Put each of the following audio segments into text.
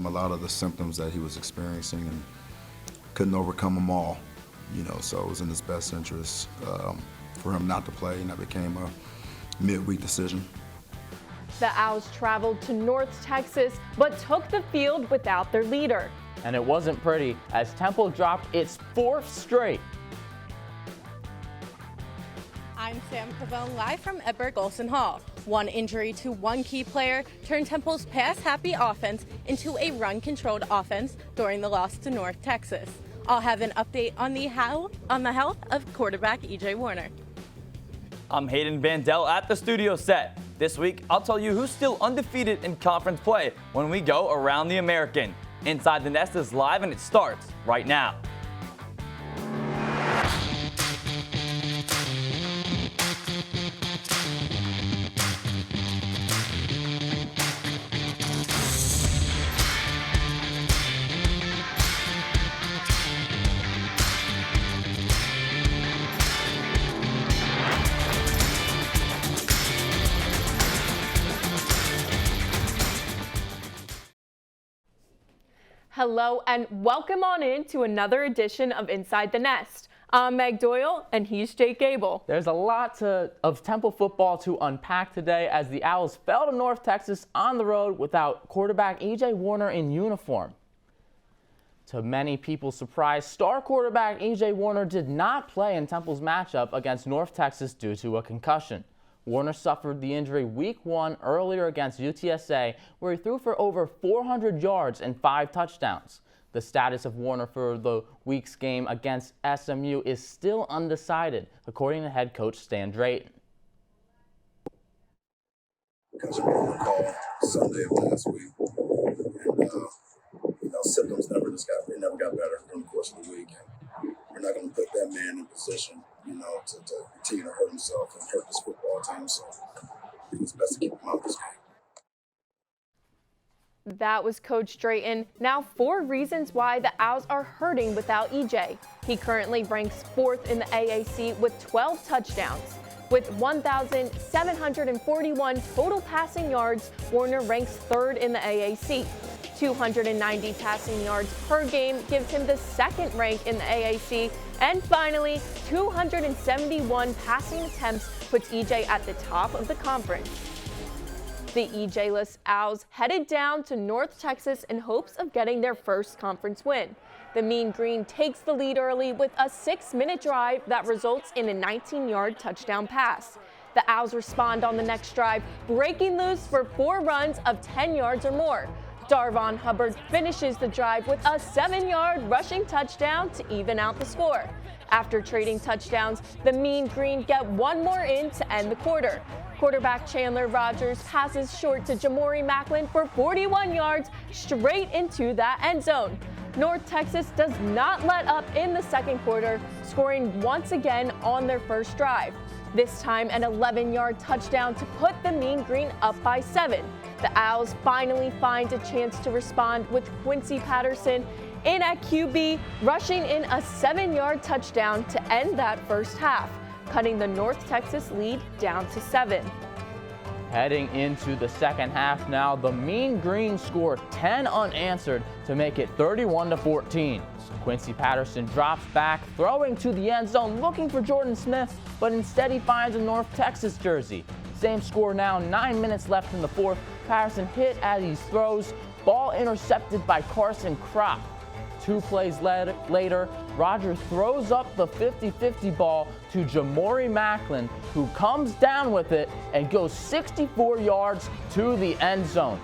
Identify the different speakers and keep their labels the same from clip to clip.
Speaker 1: him a lot of the symptoms that he was experiencing and couldn't overcome them all. So it was in his best interest for him not to play, and that became a midweek decision.
Speaker 2: The Owls traveled to North Texas, but took the field without their leader.
Speaker 3: And it wasn't pretty, as Temple dropped its 4th straight.
Speaker 4: I'm Sam Pavone, live from Edberg-Olsen Hall. One injury to one key player turned Temple's pass-happy offense into a run-controlled offense during the loss to North Texas. I'll have an update on the health of quarterback E.J. Warner.
Speaker 5: I'm Hayden Vandell at the studio set. This week, I'll tell you who's still undefeated in conference play when we go around the American. Inside the Nest is live and it starts right now.
Speaker 2: Hello and welcome on in to another edition of Inside the Nest. I'm Meg Doyle and he's Jake Gable.
Speaker 3: There's a lot of Temple football to unpack today as the Owls fell to North Texas on the road without quarterback E.J. Warner in uniform. To many people's surprise, star quarterback E.J. Warner did not play in Temple's matchup against North Texas due to a concussion. Warner suffered the injury week 1 earlier against UTSA, where he threw for over 400 yards and 5 touchdowns. The status of Warner for the week's game against SMU is still undecided, according to head coach Stan Drayton.
Speaker 1: Because of a call Sunday of last week, and symptoms never got better during the course of the week. And we're not going to put that man in position, to continue to hurt himself and hurt this football team. So I think it's best to keep him out of this game.
Speaker 2: That was Coach Drayton. Now 4 reasons why the Owls are hurting without EJ. He currently ranks 4th in the AAC with 12 touchdowns. With 1,741 total passing yards, Warner ranks 3rd in the AAC. 290 passing yards per game gives him the 2nd rank in the AAC. And finally, 271 passing attempts puts EJ at the top of the conference. The EJ-less Owls headed down to North Texas in hopes of getting their first conference win. The Mean Green takes the lead early with a 6-minute drive that results in a 19-yard touchdown pass. The Owls respond on the next drive, breaking loose for 4 runs of 10 yards or more. Darvon Hubbard finishes the drive with a 7-yard rushing touchdown to even out the score. After trading touchdowns, the Mean Green get 1 more in to end the quarter. Quarterback Chandler Rogers passes short to Jamori Macklin for 41 yards straight into that end zone. North Texas does not let up in the second quarter, scoring once again on their first drive. This time an 11-yard touchdown to put the Mean Green up by 7. The Owls finally find a chance to respond with Quincy Patterson in at QB, rushing in a 7-yard touchdown to end that first half, cutting the North Texas lead down to 7.
Speaker 3: Heading into the second half now, the Mean Green score 10 unanswered to make it 31-14. Quincy Patterson drops back, throwing to the end zone, looking for Jordan Smith, but instead he finds a North Texas jersey. Same score now, 9 minutes left in the fourth. Patterson hit as he throws, ball intercepted by Carson Kropp. 2 plays later, Rogers throws up the 50-50 ball to Jamori Macklin, who comes down with it and goes 64 yards to the end zone.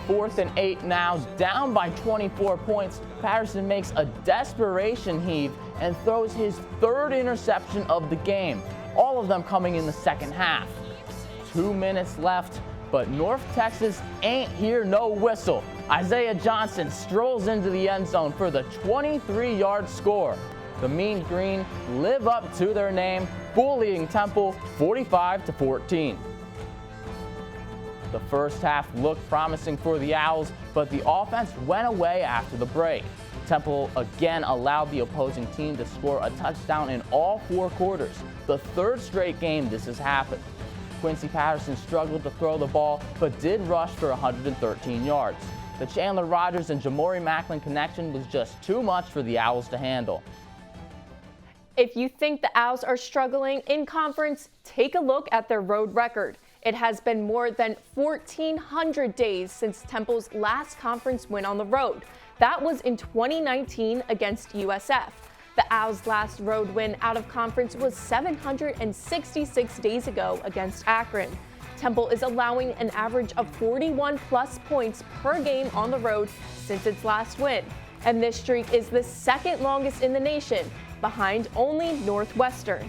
Speaker 3: 4th and 8 now, down by 24 points. Patterson makes a desperation heave and throws his 3rd interception of the game, all of them coming in the second half. 2 minutes left, but North Texas ain't hear no whistle. Isaiah Johnson strolls into the end zone for the 23-yard score. The Mean Green live up to their name, bullying Temple 45-14. The first half looked promising for the Owls, but the offense went away after the break. Temple again allowed the opposing team to score a touchdown in all 4 quarters, the 3rd straight game this has happened. Quincy Patterson struggled to throw the ball, but did rush for 113 yards. the Chandler Rogers and Jamori Macklin connection was just too much for the Owls to handle.
Speaker 2: If you think the Owls are struggling in conference, take a look at their road record. It has been more than 1,400 days since Temple's last conference win on the road. That was in 2019 against USF. The Owls' last road win out of conference was 766 days ago against Akron. Temple is allowing an average of 41-plus points per game on the road since its last win. And this streak is the second longest in the nation, behind only Northwestern.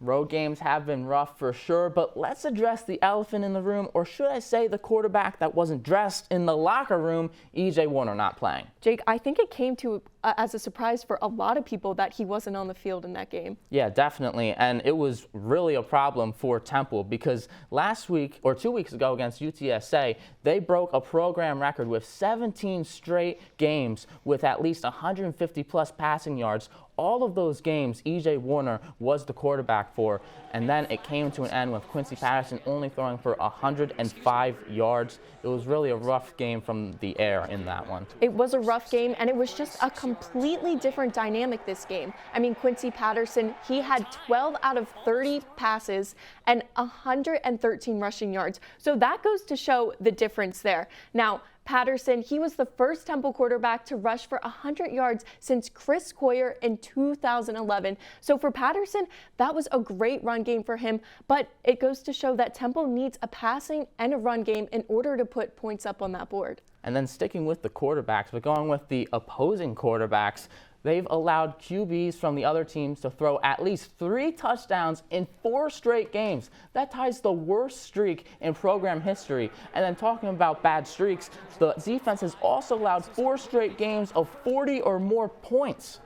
Speaker 3: Road games have been rough for sure, but let's address the elephant in the room, or should I say the quarterback that wasn't dressed in the locker room, E.J. Warner, not playing.
Speaker 2: Jake, I think it came to as a surprise for a lot of people that he wasn't on the field in that game.
Speaker 3: Yeah, definitely, and it was really a problem for Temple because last week, or 2 weeks ago against UTSA, they broke a program record with 17 straight games with at least 150-plus passing yards. All of those games, E.J. Warner was the quarterback for, and then it came to an end with Quincy Patterson only throwing for 105 yards. It was really a rough game from the air in that one.
Speaker 2: It was a rough game, and it was just a completely different dynamic this game. I mean, Quincy Patterson, he had 12 out of 30 passes and 113 rushing yards. So that goes to show the difference there. Now, Patterson, he was the first Temple quarterback to rush for 100 yards since Chris Coyer in 2011. So for Patterson, that was a great run game for him, but it goes to show that Temple needs a passing and a run game in order to put points up on that board.
Speaker 3: And then sticking with the quarterbacks, but going with the opposing quarterbacks, they've allowed QBs from the other teams to throw at least 3 touchdowns in 4 straight games. That ties the worst streak in program history. And then talking about bad streaks, the defense has also allowed 4 straight games of 40 or more points.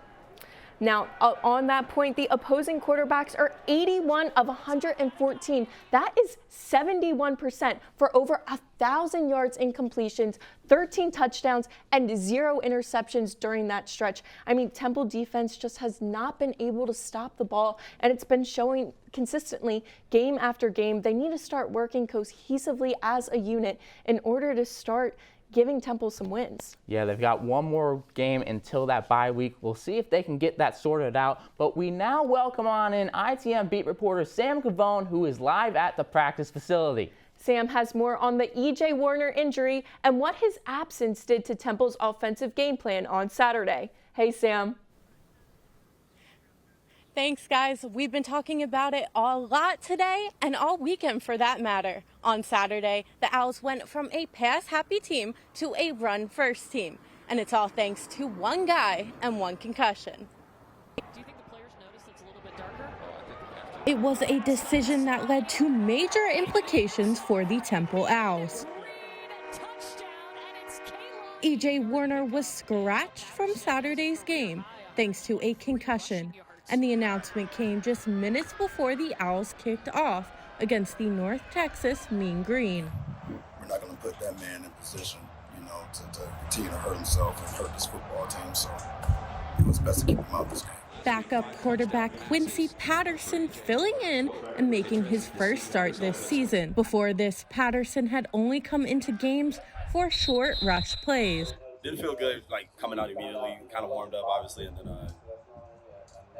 Speaker 2: Now, on that point, the opposing quarterbacks are 81 of 114. That is 71% for over 1,000 yards in completions, 13 touchdowns, and 0 interceptions during that stretch. I mean, Temple defense just has not been able to stop the ball, and it's been showing consistently game after game. They need to start working cohesively as a unit in order to start giving Temple some wins.
Speaker 3: Yeah, they've got one more game until that bye week. We'll see if they can get that sorted out. But we now welcome on in ITM beat reporter Sam Cavone, who is live at the practice facility.
Speaker 2: Sam has more on the E.J. Warner injury and what his absence did to Temple's offensive game plan on Saturday. Hey, Sam.
Speaker 4: Thanks, guys. We've been talking about it a lot today and all weekend for that matter. On Saturday, the Owls went from a pass-happy team to a run-first team. And it's all thanks to one guy and one concussion.
Speaker 6: Do you think the players noticed it's a little bit darker?
Speaker 4: It was a decision that led to major implications for the Temple Owls. E.J. Warner was scratched from Saturday's game thanks to a concussion. And the announcement came just minutes before the Owls kicked off against the North Texas Mean Green.
Speaker 1: We're not going to put that man in position, to continue to hurt himself and hurt this football team. So it was best to keep him out of this game.
Speaker 4: Backup quarterback Quincy Patterson filling in and making his first start this season. Before this, Patterson had only come into games for short rush plays.
Speaker 7: Didn't feel good, coming out immediately, kind of warmed up, obviously, and then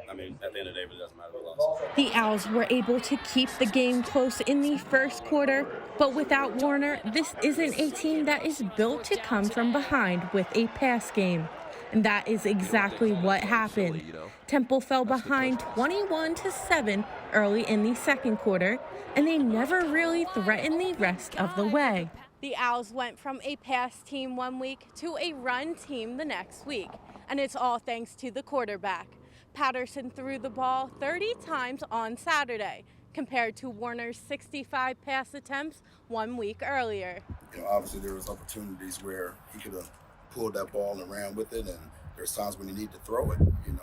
Speaker 7: at the end of the day, it doesn't matter who lost.
Speaker 4: The Owls were able to keep the game close in the first quarter, but without Warner, this isn't a team that is built to come from behind with a pass game. And that is exactly what happened. Temple fell behind 21-7 early in the second quarter, and they never really threatened the rest of the way. The Owls went from a pass team one week to a run team the next week, and it's all thanks to the quarterback. Patterson threw the ball 30 times on Saturday, compared to Warner's 65 pass attempts 1 week earlier.
Speaker 1: Obviously there was opportunities where he could have pulled that ball and ran with it, and there's times when you need to throw it, and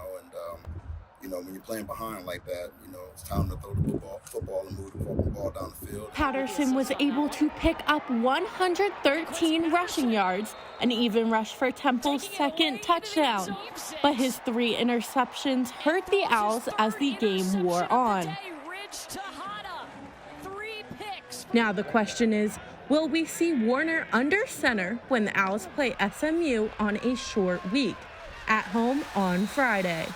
Speaker 1: when you're playing behind like that, it's time to throw the football and move the ball down the field.
Speaker 4: Patterson was able to pick up 113 rushing yards and even rushed for Temple's second touchdown. But his 3 interceptions hurt the Owls as the game wore on. Now the question is, Will we see Warner under center when the Owls play SMU on a short week? At home on Friday.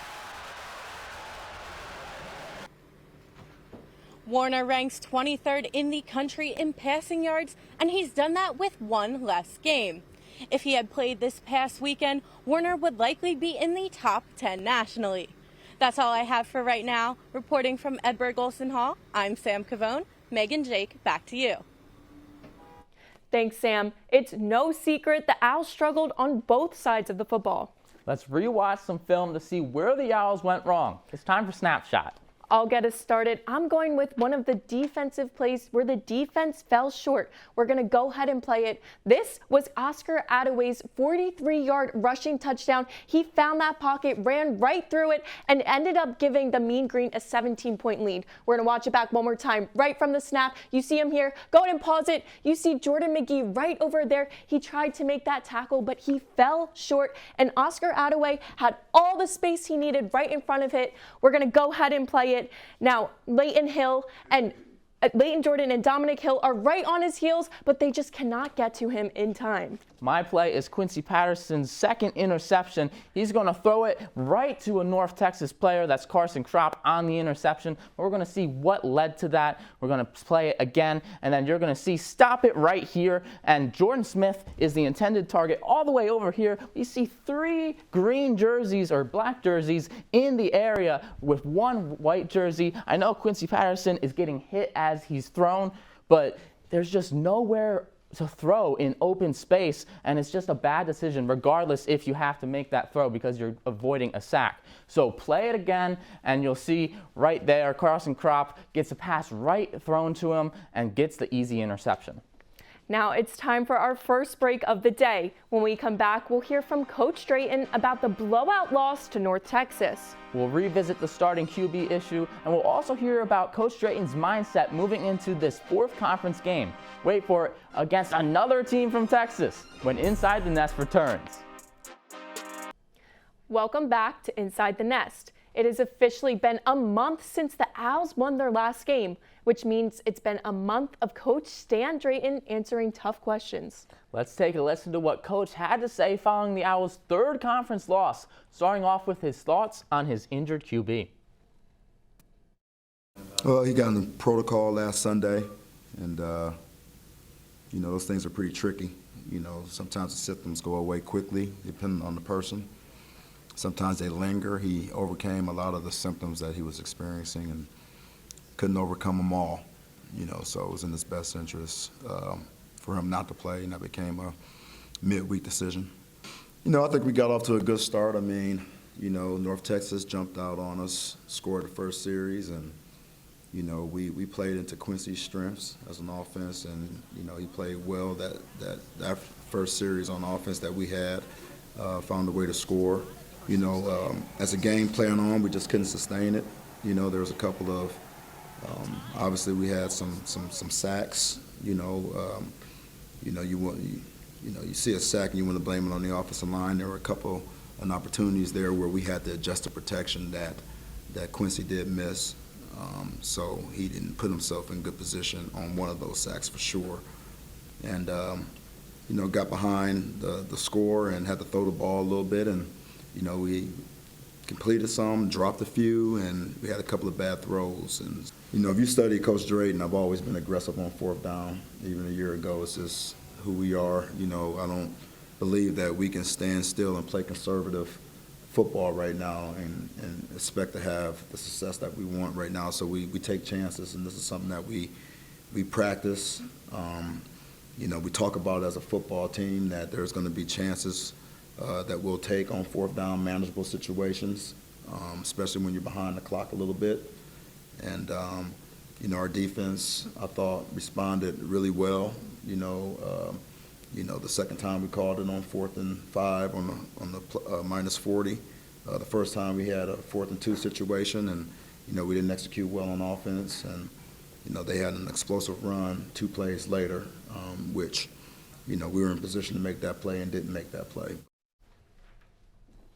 Speaker 4: Warner ranks 23rd in the country in passing yards, and he's done that with one less game. If he had played this past weekend, Warner would likely be in the top 10 nationally. That's all I have for right now. Reporting from Edinburgh-Olson Hall, I'm Sam Cavone. Megan Jake, back to you.
Speaker 2: Thanks, Sam. It's no secret the Owls struggled on both sides of the football.
Speaker 3: Let's rewatch some film to see where the Owls went wrong. It's time for Snapshot.
Speaker 2: I'll get us started. I'm going with one of the defensive plays where the defense fell short. We're going to go ahead and play it. This was Oscar Adaway's 43-yard rushing touchdown. He found that pocket, ran right through it, and ended up giving the Mean Green a 17-point lead. We're going to watch it back one more time. Right from the snap, you see him here. Go ahead and pause it. You see Jordan McGee right over there. He tried to make that tackle, but he fell short, and Oscar Adaway had all the space he needed right in front of it. We're going to go ahead and play it. Now, Leighton Jordan and Dominic Hill are right on his heels, but they just cannot get to him in time.
Speaker 3: My play is Quincy Patterson's second interception. He's going to throw it right to a North Texas player. That's Carson Kropp on the interception. We're going to see what led to that. We're going to play it again, and then you're going to see stop it right here. And Jordan Smith is the intended target all the way over here. We see 3 green jerseys or black jerseys in the area with 1 white jersey. I know Quincy Patterson is getting hit as he's thrown, but there's just nowhere to throw in open space, and it's just a bad decision regardless if you have to make that throw because you're avoiding a sack. So play it again, and you'll see right there Carson Kropp gets a pass right thrown to him and gets the easy interception.
Speaker 2: Now it's time for our first break of the day. When we come back, we'll hear from Coach Drayton about the blowout loss to North Texas.
Speaker 3: We'll revisit the starting QB issue, and we'll also hear about Coach Drayton's mindset moving into this 4th conference game. Wait for it, against another team from Texas, when Inside the Nest returns.
Speaker 2: Welcome back to Inside the Nest. It has officially been a month since the Owls won their last game, which means it's been a month of Coach Stan Drayton answering tough questions.
Speaker 3: Let's take a listen to what Coach had to say following the Owls' 3rd conference loss, starting off with his thoughts on his injured QB.
Speaker 1: Well, he got in the protocol last Sunday, and, those things are pretty tricky. Sometimes the symptoms go away quickly, depending on the person. Sometimes they linger. He overcame a lot of the symptoms that he was experiencing and couldn't overcome them all, so it was in his best interest for him not to play, and that became a midweek decision. I think we got off to a good start. North Texas jumped out on us, scored the first series, and, we played into Quincy's strengths as an offense, and, he played well that first series on offense that we had, found a way to score. As a game playing on, we just couldn't sustain it. There was a couple of obviously we had some sacks. You see a sack and you want to blame it on the offensive line. There were a couple of opportunities there where we had to adjust the protection that Quincy did miss. So he didn't put himself in good position on one of those sacks for sure. And got behind the score and had to throw the ball a little bit, and we completed some, dropped a few, and we had a couple of bad throws. And if you study Coach Drayton, I've always been aggressive on 4th down. Even a year ago, it's just who we are. I don't believe that we can stand still and play conservative football right now and expect to have the success that we want right now. So we take chances, and this is something that we practice. We talk about as a football team that there's going to be chances that we'll take on 4th down, manageable situations, especially when you're behind the clock a little bit. And, our defense, I thought, responded really well. The second time we called it on 4th and 5 on the minus 40. The first time we had a 4th and 2 situation, and, we didn't execute well on offense. And, they had an explosive run 2 plays later, which, we were in position to make that play and didn't make that play.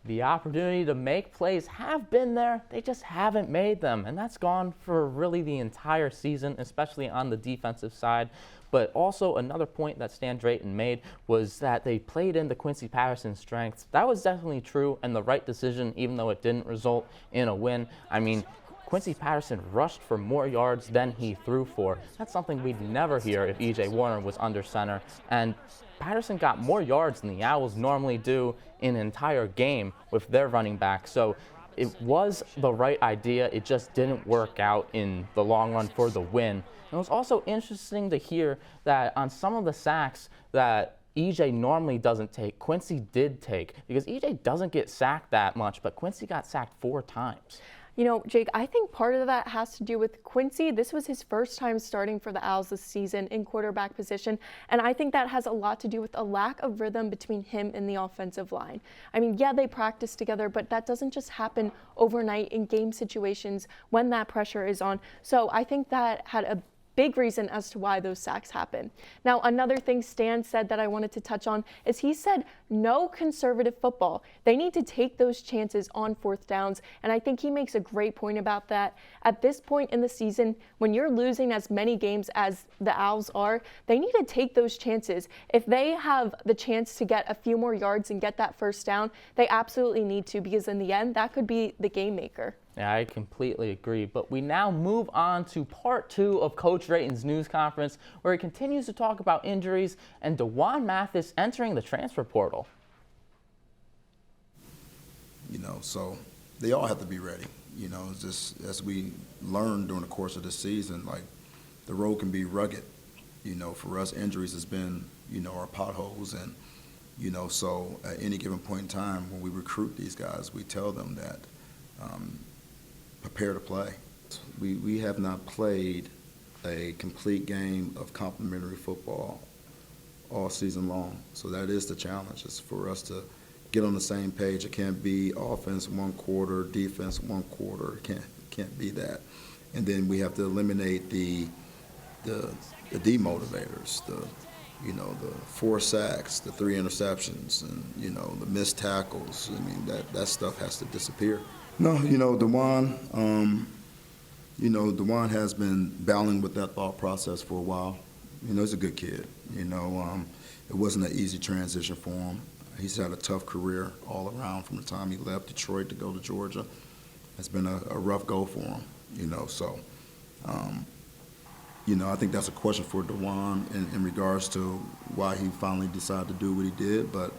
Speaker 3: The opportunity to make plays have been there, they just haven't made them, and that's gone for really the entire season, especially on the defensive side. But also another point that Stan Drayton made was that they played into Quincy Patterson's strengths. That was definitely true and the right decision, even though it didn't result in a win. I mean, Quincy Patterson rushed for more yards than he threw for. That's something we'd never hear if E.J. Warner was under center. And Patterson got more yards than the Owls normally do in an entire game with their running back. So it was the right idea. It just didn't work out in the long run for the win. And it was also interesting to hear that on some of the sacks that EJ normally doesn't take, Quincy did take, because EJ doesn't get sacked that much, but Quincy got sacked 4 times.
Speaker 2: You know, Jake, I think part of that has to do with Quincy. This was his first time starting for the Owls this season in quarterback position, and I think that has a lot to do with a lack of rhythm between him and the offensive line. I mean, yeah, they practice together, but that doesn't just happen overnight in game situations when that pressure is on. So I think that had a big reason as to why those sacks happen. Now, another thing Stan said that I wanted to touch on is he said no conservative football. They need to take those chances on 4th downs, and I think he makes a great point about that. At this point in the season, when you're losing as many games as the Owls are, they need to take those chances. If they have the chance to get a few more yards and get that 1st down, they absolutely need to, because in the end, that could be the game maker.
Speaker 3: Yeah, I completely agree. But we now move on to part 2 of Coach Drayton's news conference, where he continues to talk about injuries and D'Wan Mathis entering the transfer portal.
Speaker 1: You know, so they all have to be ready. You know, it's just as we learned during the course of the season, like the road can be rugged. You know, for us, injuries has been, you know, our potholes. And, you know, so at any given point in time when we recruit these guys, we tell them that prepare to play. We have not played a complete game of complementary football all season long. So that is the challenge. It's for us to get on the same page. It can't be offense 1 quarter, defense 1 quarter. It can't be that. And then we have to eliminate the demotivators, the 4 sacks, the 3 interceptions, and, you know, the missed tackles. I mean, that stuff has to disappear. No, you know, D'Wan has been battling with that thought process for a while. You know, he's a good kid. You know, it wasn't an easy transition for him. He's had a tough career all around from the time he left Detroit to go to Georgia. It's been a rough go for him, you know, so, you know, I think that's a question for D'Wan in regards to why he finally decided to do what he did, but,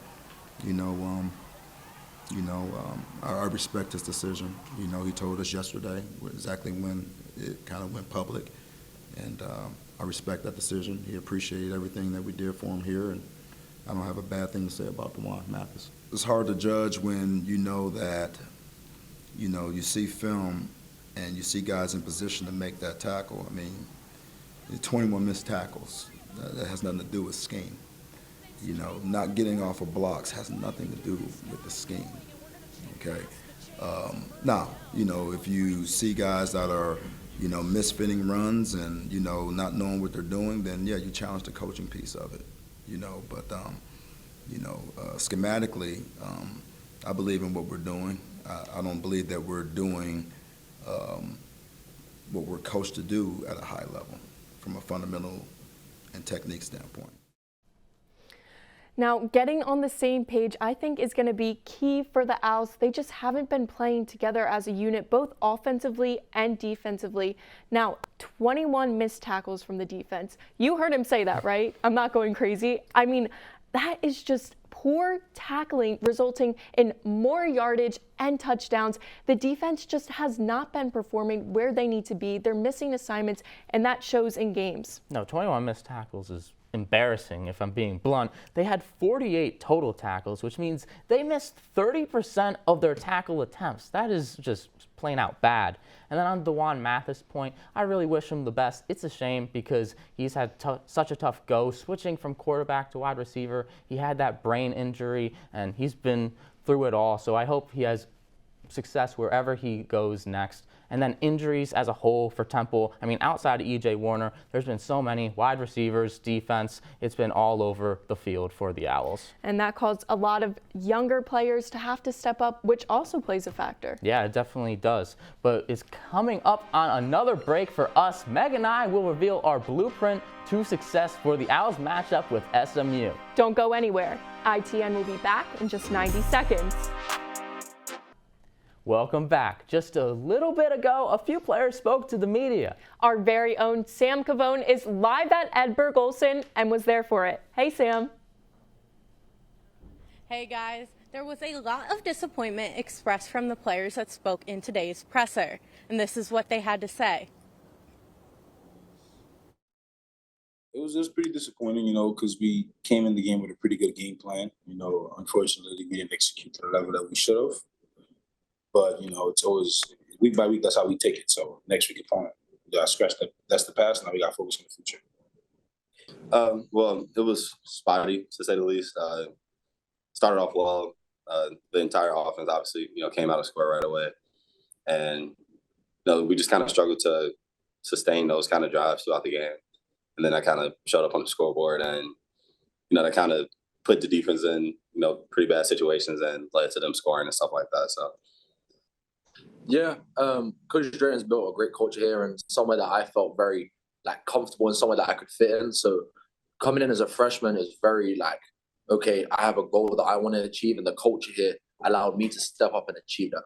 Speaker 1: I respect his decision. You know, he told us yesterday exactly when it kind of went public, and I respect that decision. He appreciated everything that we did for him here, and I don't have a bad thing to say about D'Wan Mathis. It's hard to judge when you know that, you know, you see film and you see guys in position to make that tackle. I mean, 21 missed tackles. That has nothing to do with scheme. You know, not getting off of blocks has nothing to do with the scheme, okay? Now, you know, if you see guys that are, you know, misfitting runs and, you know, not knowing what they're doing, then, yeah, you challenge the coaching piece of it, you know. But, schematically, I believe in what we're doing. I don't believe that we're doing what we're coached to do at a high level from a fundamental and technique standpoint.
Speaker 2: Now, getting on the same page, I think, is going to be key for the Owls. They just haven't been playing together as a unit, both offensively and defensively. Now, 21 missed tackles from the defense. You heard him say that, right? I'm not going crazy. I mean, that is just poor tackling, resulting in more yardage and touchdowns. The defense just has not been performing where they need to be. They're missing assignments, and that shows in games.
Speaker 3: No, 21 missed tackles is embarrassing, if I'm being blunt. They had 48 total tackles, which means they missed 30% of their tackle attempts. That is just plain out bad. And then on D'Wan Mathis' point, I really wish him the best. It's a shame because he's had such a tough go switching from quarterback to wide receiver. He had that brain injury, and he's been through it all. So I hope he has success wherever he goes next. And then injuries as a whole for Temple. I mean, outside of E.J. Warner, there's been so many wide receivers, defense. It's been all over the field for the Owls.
Speaker 2: And that caused a lot of younger players to have to step up, which also plays a factor.
Speaker 3: Yeah, it definitely does. But it's coming up on another break for us. Meg and I will reveal our blueprint to success for the Owls matchup with SMU.
Speaker 2: Don't go anywhere. ITN will be back in just 90 seconds.
Speaker 3: Welcome back. Just a little bit ago, a few players spoke to the media.
Speaker 2: Our very own Sam Cavone is live at Edberg Olson and was there for it. Hey, Sam.
Speaker 4: Hey guys, there was a lot of disappointment expressed from the players that spoke in today's presser, and this is what they had to say.
Speaker 8: It was just pretty disappointing, because we came in the game with a pretty good game plan. Unfortunately, we didn't execute to the level that we should have. But, it's always week by week, that's how we take it. So next week, we got scratched up. That's the past. Now we got to focus on the future.
Speaker 7: Well, it was spotty, to say the least. Started off well. The entire offense, obviously, came out of square right away. And, we just kind of struggled to sustain those kind of drives throughout the game. And then I kind of showed up on the scoreboard and, that kind of put the defense in, pretty bad situations and led to them scoring and stuff like that. So.
Speaker 9: Yeah, Coach Drayton's built a great culture here and somewhere that I felt very comfortable and somewhere that I could fit in. So coming in as a freshman is very okay, I have a goal that I want to achieve, and the culture here allowed me to step up and achieve that.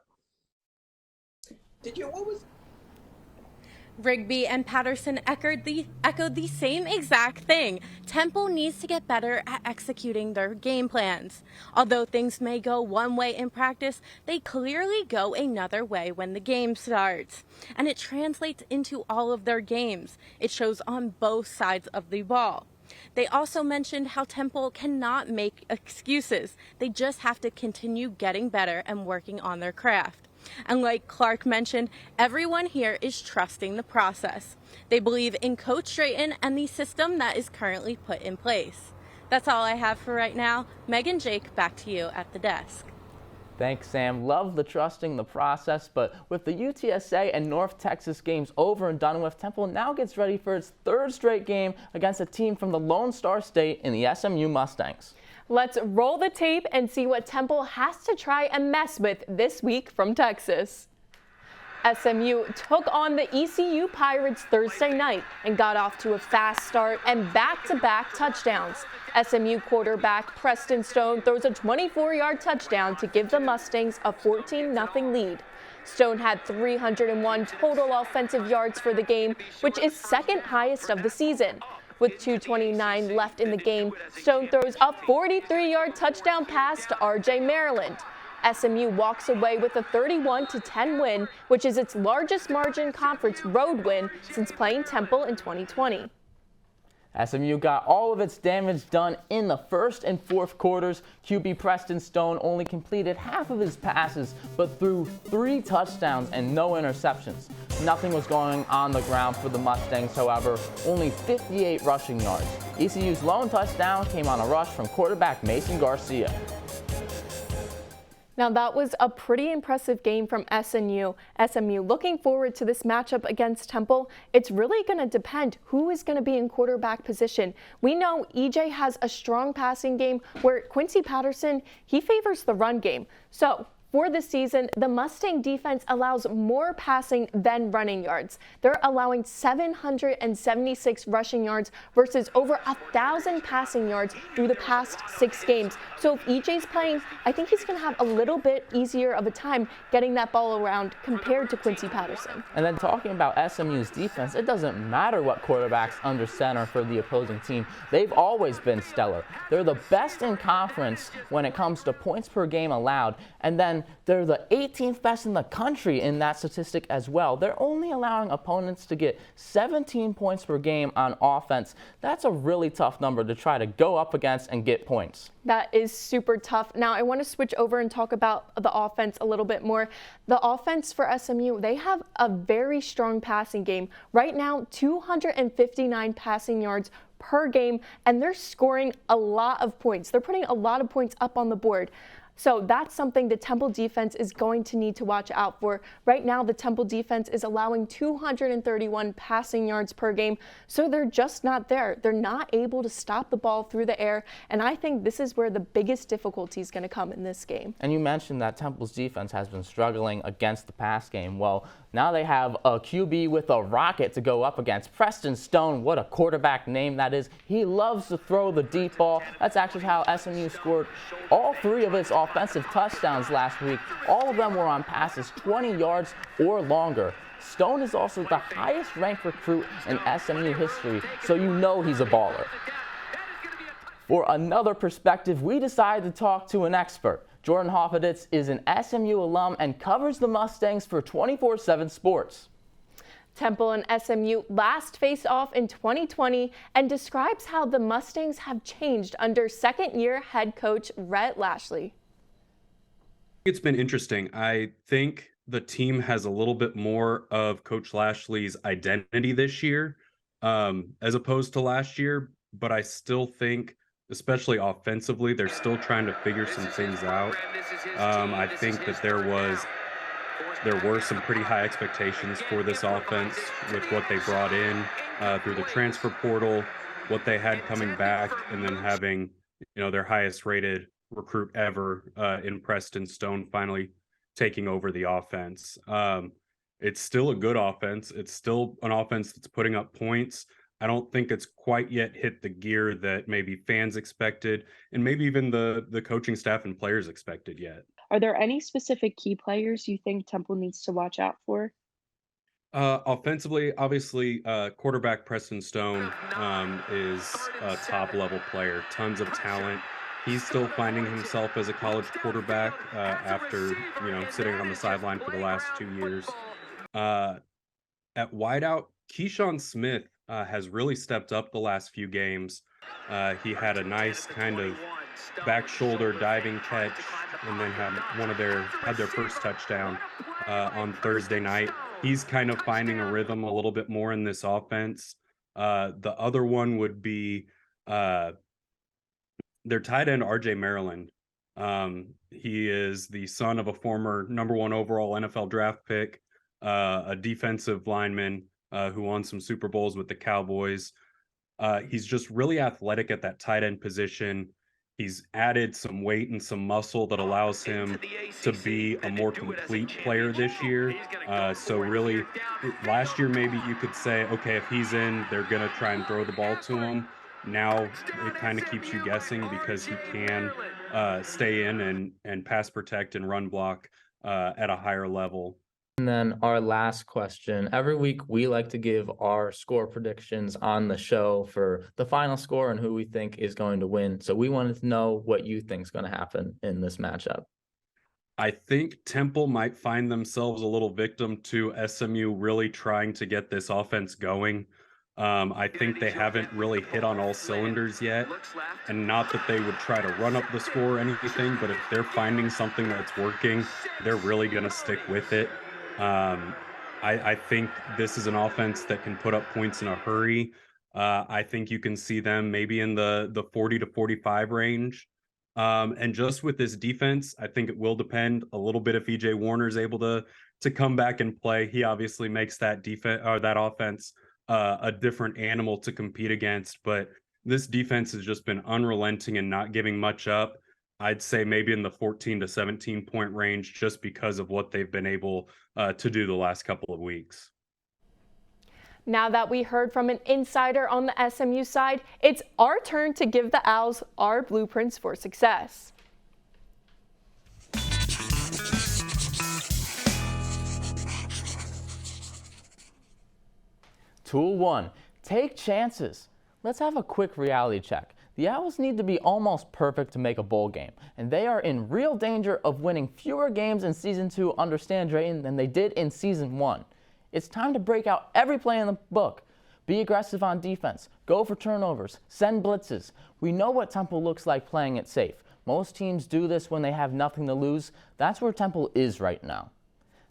Speaker 4: Rigby and Patterson echoed the same exact thing. Temple needs to get better at executing their game plans. Although things may go one way in practice, they clearly go another way when the game starts. And it translates into all of their games. It shows on both sides of the ball. They also mentioned how Temple cannot make excuses. They just have to continue getting better and working on their craft. And like Clark mentioned, everyone here is trusting the process. They believe in Coach Drayton and the system that is currently put in place. That's all I have for right now. Meg and Jake, back to you at the desk.
Speaker 3: Thanks, Sam. Love the trusting the process, but with the UTSA and North Texas games over and done with, Temple now gets ready for its third straight game against a team from the Lone Star State in the SMU Mustangs.
Speaker 2: Let's roll the tape and see what Temple has to try and mess with this week from Texas. SMU took on the ECU Pirates Thursday night and got off to a fast start and back-to-back touchdowns. SMU quarterback Preston Stone throws a 24-yard touchdown to give the Mustangs a 14-0 lead. Stone had 301 total offensive yards for the game, which is second highest of the season. With 2:29 left in the game, Stone throws a 43-yard touchdown pass to R.J. Maryland. SMU walks away with a 31-10 win, which is its largest margin conference road win since playing Temple in 2020.
Speaker 3: SMU got all of its damage done in the first and fourth quarters. QB Preston Stone only completed half of his passes, but threw 3 touchdowns and no interceptions. Nothing was going on the ground for the Mustangs, however, only 58 rushing yards. ECU's lone touchdown came on a rush from quarterback Mason Garcia.
Speaker 2: Now that was a pretty impressive game from SMU. Looking forward to this matchup against Temple. It's really going to depend who is going to be in quarterback position. We know EJ has a strong passing game where Quincy Patterson, he favors the run game. So for the season, the Mustang defense allows more passing than running yards. They're allowing 776 rushing yards versus over 1,000 passing yards through the past 6 games. So if EJ's playing, I think he's going to have a little bit easier of a time getting that ball around compared to Quincy Patterson.
Speaker 3: And then talking about SMU's defense, it doesn't matter what quarterback's under center for the opposing team. They've always been stellar. They're the best in conference when it comes to points per game allowed, and then they're the 18th best in the country in that statistic as well. They're only allowing opponents to get 17 points per game on offense. That's a really tough number to try to go up against and get points.
Speaker 2: That is super tough. Now I want to switch over and talk about the offense a little bit more. The offense for SMU, they have a very strong passing game. Right now, 259 passing yards per game, and they're scoring a lot of points. They're putting a lot of points up on the board. So that's something the Temple defense is going to need to watch out for. Right now, the Temple defense is allowing 231 passing yards per game, so they're just not there. They're not able to stop the ball through the air, and I think this is where the biggest difficulty is going to come in this game.
Speaker 3: And you mentioned that Temple's defense has been struggling against the pass game. Well, now they have a QB with a rocket to go up against. Preston Stone, what a quarterback name that is. He loves to throw the deep ball. That's actually how SMU scored all 3 of its offensive touchdowns last week. All of them were on passes 20 yards or longer. Stone is also the highest ranked recruit in SMU history, so you know he's a baller. For another perspective, we decided to talk to an expert. Jordan Hoffeditz is an SMU alum and covers the Mustangs for 24/7 Sports.
Speaker 2: Temple and SMU last faced off in 2020 and describes how the Mustangs have changed under second-year head coach Rhett Lashlee.
Speaker 10: It's been interesting. I think the team has a little bit more of Coach Lashlee's identity this year as opposed to last year, but I still think, especially offensively, they're still trying to figure some things out. I think that there were some pretty high expectations for this offense with what they brought in through the transfer portal, what they had coming back, and then having, their highest rated recruit ever in Preston Stone finally taking over the offense. It's still a good offense. It's still an offense that's putting up points. I don't think it's quite yet hit the gear that maybe fans expected and maybe even the coaching staff and players expected yet.
Speaker 11: Are there any specific key players you think Temple needs to watch out for?
Speaker 10: Offensively, obviously, quarterback Preston Stone is a top-level player, tons of talent. He's still finding himself as a college quarterback after, sitting on the sideline for the last 2 years. At wideout, Keyshawn Smith has really stepped up the last few games. He had a nice kind of back shoulder diving catch and then had their first touchdown on Thursday night. He's kind of finding a rhythm a little bit more in this offense. The other one would be their tight end, RJ Maryland. He is the son of a former number 1 overall NFL draft pick, a defensive lineman who won some Super Bowls with the Cowboys. He's just really athletic at that tight end position. He's added some weight and some muscle that allows him to be a more complete player this year. So really, last year maybe you could say, okay, if he's in, they're going to try and throw the ball to him. Now it kind of keeps you guessing because he can stay in and pass protect and run block at a higher level.
Speaker 3: And then our last question. Every week we like to give our score predictions on the show for the final score and who we think is going to win. So we wanted to know what you think is going to happen in this matchup.
Speaker 10: I think Temple might find themselves a little victim to SMU really trying to get this offense going. I think they haven't really hit on all cylinders yet, and not that they would try to run up the score or anything, but if they're finding something that's working, they're really going to stick with it. I think this is an offense that can put up points in a hurry. I think you can see them maybe in the 40 to 45 range. And just with this defense, I think it will depend a little bit if EJ Warner is able to come back and play. He obviously makes that defense or that offense a different animal to compete against. But this defense has just been unrelenting and not giving much up. I'd say maybe in the 14 to 17 point range just because of what they've been able to do the last couple of weeks.
Speaker 2: Now that we heard from an insider on the SMU side, it's our turn to give the Owls our blueprints for success.
Speaker 3: Tool 1, take chances. Let's have a quick reality check. The Owls need to be almost perfect to make a bowl game, and they are in real danger of winning fewer games in Season 2 under Stan Drayton than they did in Season 1. It's time to break out every play in the book. Be aggressive on defense. Go for turnovers. Send blitzes. We know what Temple looks like playing it safe. Most teams do this when they have nothing to lose. That's where Temple is right now.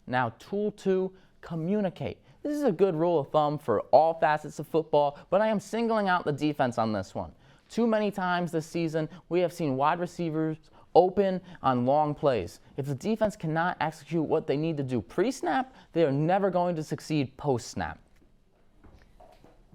Speaker 3: Now, Tool 2, communicate. This is a good rule of thumb for all facets of football, but I am singling out the defense on this one. Too many times this season, we have seen wide receivers open on long plays. If the defense cannot execute what they need to do pre-snap, they are never going to succeed post-snap.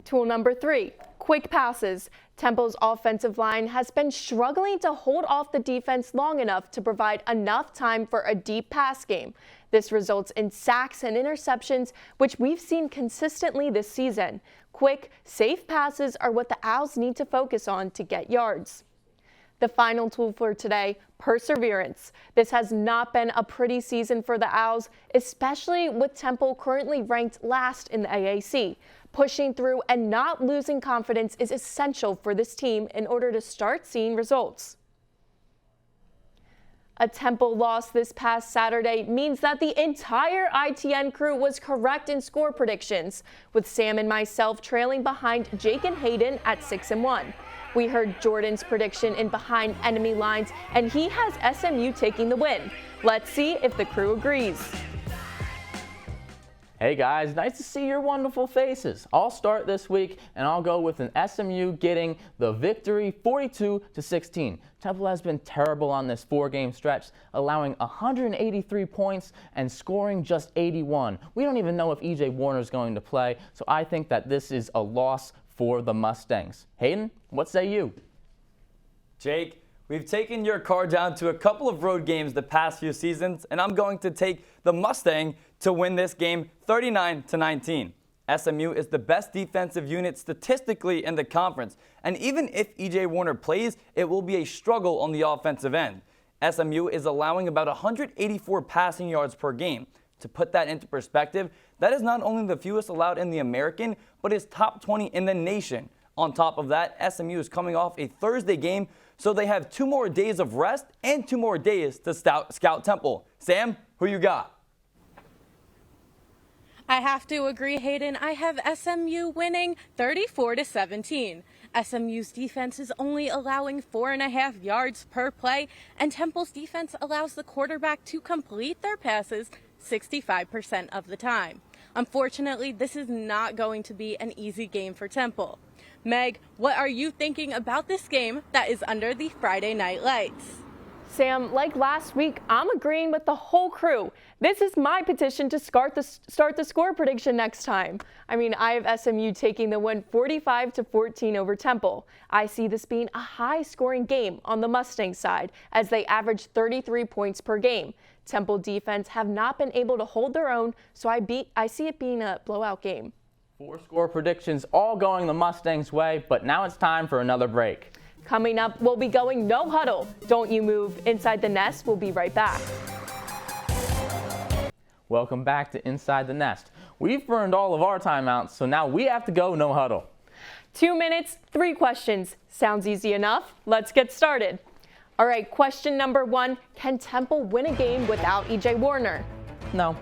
Speaker 2: Tool number 3, quick passes. Temple's offensive line has been struggling to hold off the defense long enough to provide enough time for a deep pass game. This results in sacks and interceptions, which we've seen consistently this season. Quick, safe passes are what the Owls need to focus on to get yards. The final tool for today, perseverance. This has not been a pretty season for the Owls, especially with Temple currently ranked last in the AAC. Pushing through and not losing confidence is essential for this team in order to start seeing results. A Temple loss this past Saturday means that the entire ITN crew was correct in score predictions, with Sam and myself trailing behind Jake and Hayden at 6-1. We heard Jordan's prediction in behind enemy lines, and he has SMU taking the win. Let's see if the crew agrees.
Speaker 3: Hey guys, nice to see your wonderful faces. I'll start this week and I'll go with an SMU getting the victory 42-16. Temple has been terrible on this 4-game stretch, allowing 183 points and scoring just 81. We don't even know if EJ Warner is going to play, so I think that this is a loss for the Mustangs. Hayden, what say you?
Speaker 5: Jake, we've taken your car down to a couple of road games the past few seasons, and I'm going to take the Mustang to win this game 39-19. SMU is the best defensive unit statistically in the conference, and even if EJ Warner plays, it will be a struggle on the offensive end. SMU is allowing about 184 passing yards per game. To put that into perspective, that is not only the fewest allowed in the American, but is top 20 in the nation. On top of that, SMU is coming off a Thursday game, so they have 2 more days of rest and 2 more days to scout Temple. Sam, who you got?
Speaker 4: I have to agree, Hayden. I have SMU winning 34-17. SMU's defense is only allowing 4.5 yards per play, and Temple's defense allows the quarterback to complete their passes 65% of the time. Unfortunately, this is not going to be an easy game for Temple. Meg, what are you thinking about this game that is under the Friday night lights?
Speaker 2: Sam, like last week, I'm agreeing with the whole crew. This is my petition to start the score prediction next time. I mean, I have SMU taking the win 45-14 over Temple. I see this being a high-scoring game on the Mustang side, as they average 33 points per game. Temple defense have not been able to hold their own, so I see it being a blowout game.
Speaker 3: 4 score predictions all going the Mustangs' way, but now it's time for another break.
Speaker 2: Coming up, we'll be going no huddle. Don't you move. Inside the Nest, we'll be right back.
Speaker 3: Welcome back to Inside the Nest. We've burned all of our timeouts, so now we have to go no huddle.
Speaker 2: 2 minutes, 3 questions. Sounds easy enough. Let's get started. All right, question number 1. Can Temple win a game without EJ Warner?
Speaker 3: No.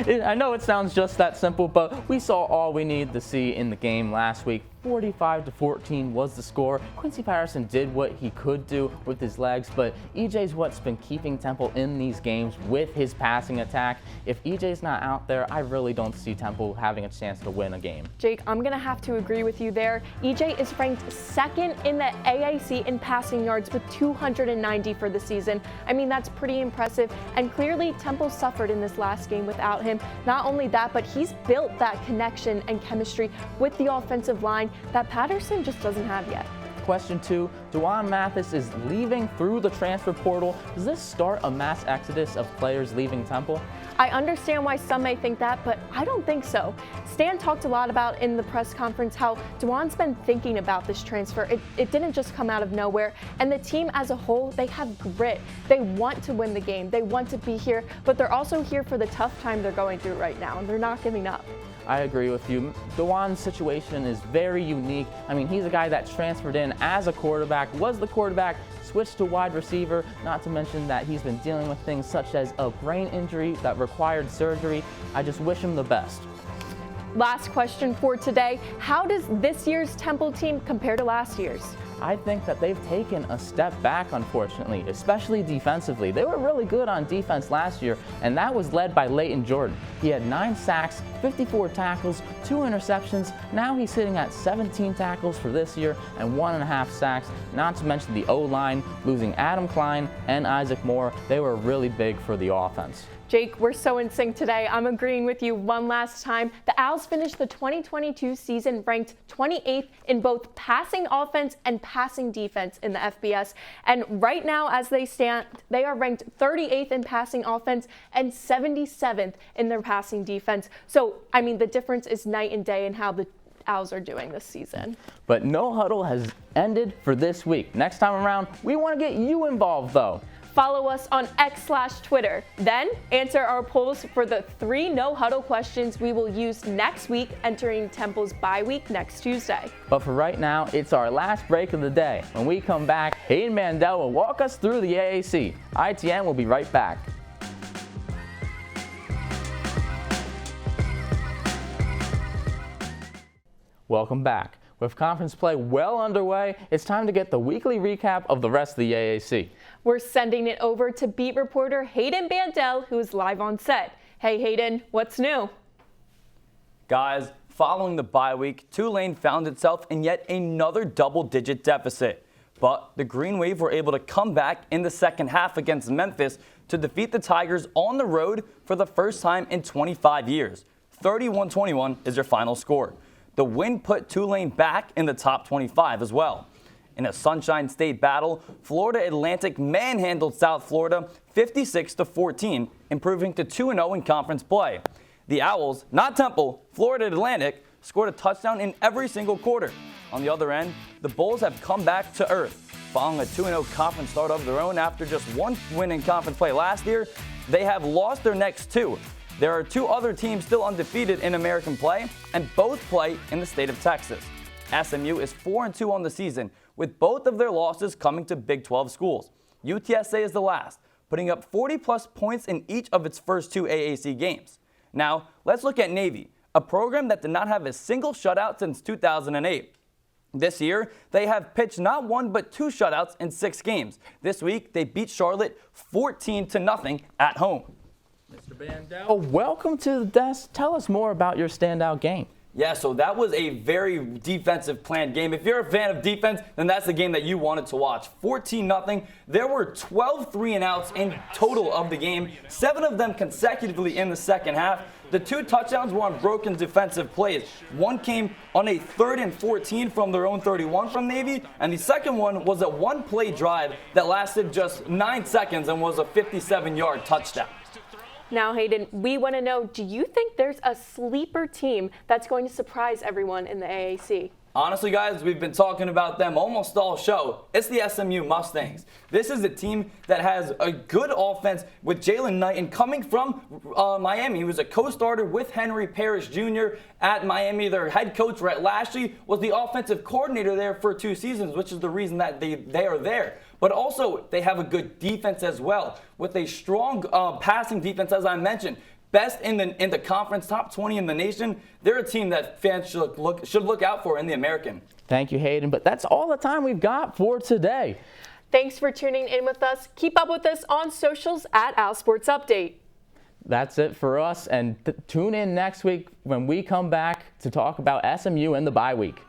Speaker 3: I know it sounds just that simple, but we saw all we needed to see in the game last week. 45-14 was the score. Quincy Patterson did what he could do with his legs, but EJ's what's been keeping Temple in these games with his passing attack. If EJ's not out there, I really don't see Temple having a chance to win a game.
Speaker 2: Jake, I'm going to have to agree with you there. EJ is ranked 2nd in the AAC in passing yards with 290 for the season. I mean, that's pretty impressive, and clearly Temple suffered in this last game without him. Not only that, but he's built that connection and chemistry with the offensive line that Patterson just doesn't have yet.
Speaker 3: Question 2, D'Wan Mathis is leaving through the transfer portal. Does this start a mass exodus of players leaving Temple?
Speaker 2: I understand why some may think that, but I don't think so. Stan talked a lot about in the press conference how D'Wan's been thinking about this transfer. It didn't just come out of nowhere, and the team as a whole, they have grit. They want to win the game. They want to be here, but they're also here for the tough time they're going through right now, and they're not giving up.
Speaker 3: I agree with you. D'Wan's situation is very unique. I mean, he's a guy that transferred in as a quarterback, was the quarterback, switched to wide receiver, not to mention that he's been dealing with things such as a brain injury that required surgery. I just wish him the best.
Speaker 2: Last question for today. How does this year's Temple team compare to last year's?
Speaker 3: I think that they've taken a step back, unfortunately, especially defensively. They were really good on defense last year, and that was led by Leighton Jordan. He had 9 sacks, 54 tackles, 2 interceptions. Now he's sitting at 17 tackles for this year and 1.5 sacks, not to mention the O-line, losing Adam Klein and Isaac Moore. They were really big for the offense.
Speaker 2: Jake, we're so in sync today. I'm agreeing with you one last time. The Owls finished the 2022 season ranked 28th in both passing offense and passing defense in the FBS. And right now, as they stand, they are ranked 38th in passing offense and 77th in their passing defense. So, I mean, the difference is night and day in how the Owls are doing this season.
Speaker 3: But No Huddle has ended for this week. Next time around, we want to get you involved, though.
Speaker 2: Follow us on X/Twitter. Then answer our polls for the 3 No Huddle questions we will use next week, entering Temple's bye week next Tuesday.
Speaker 3: But for right now, it's our last break of the day. When we come back, Hayden Mandel will walk us through the AAC. ITN will be right back. Welcome back. With conference play well underway, it's time to get the weekly recap of the rest of the AAC.
Speaker 2: We're sending it over to beat reporter Hayden Bandel, who is live on set. Hey Hayden, what's new?
Speaker 5: Guys, following the bye week, Tulane found itself in yet another double-digit deficit. But the Green Wave were able to come back in the second half against Memphis to defeat the Tigers on the road for the first time in 25 years. 31-21 is their final score. The win put Tulane back in the top 25 as well. In a Sunshine State battle, Florida Atlantic manhandled South Florida 56-14, improving to 2-0 in conference play. The Owls, not Temple, Florida Atlantic, scored a touchdown in every single quarter. On the other end, the Bulls have come back to earth. Following a 2-0 conference start of their own after just 1 win in conference play last year, they have lost their next 2. There are 2 other teams still undefeated in American play, and both play in the state of Texas. SMU is 4-2 on the season, with both of their losses coming to Big 12 schools. UTSA is the last, putting up 40-plus points in each of its first 2 AAC games. Now, let's look at Navy, a program that did not have a single shutout since 2008. This year, they have pitched not 1 but 2 shutouts in 6 games. This week, they beat Charlotte 14-0 at home.
Speaker 3: Mr. Bandel, welcome to the desk. Tell us more about your standout game.
Speaker 5: Yeah, so that was a very defensive planned game. If you're a fan of defense, then that's the game that you wanted to watch. 14-0. There were 12 3-and-outs in total of the game, 7 of them consecutively in the second half. The 2 touchdowns were on broken defensive plays. One came on a 3rd and 14 from their own 31 from Navy, and the second one was a 1-play drive that lasted just 9 seconds and was a 57-yard touchdown.
Speaker 2: Now, Hayden, we want to know, do you think there's a sleeper team that's going to surprise everyone in the AAC?
Speaker 5: Honestly, guys, we've been talking about them almost all show. It's the SMU Mustangs. This is a team that has a good offense with Jalen Knighton coming from Miami. He was a co-starter with Henry Parrish Jr. at Miami. Their head coach, Rhett Lashley, was the offensive coordinator there for 2 seasons, which is the reason that they are there. But also, they have a good defense as well, with a strong passing defense, as I mentioned. Best in the conference, top 20 in the nation. They're a team that fans should look out for in the American.
Speaker 3: Thank you, Hayden. But that's all the time we've got for today.
Speaker 2: Thanks for tuning in with us. Keep up with us on socials at Owl Sports Update.
Speaker 3: That's it for us. And tune in next week when we come back to talk about SMU and the bye week.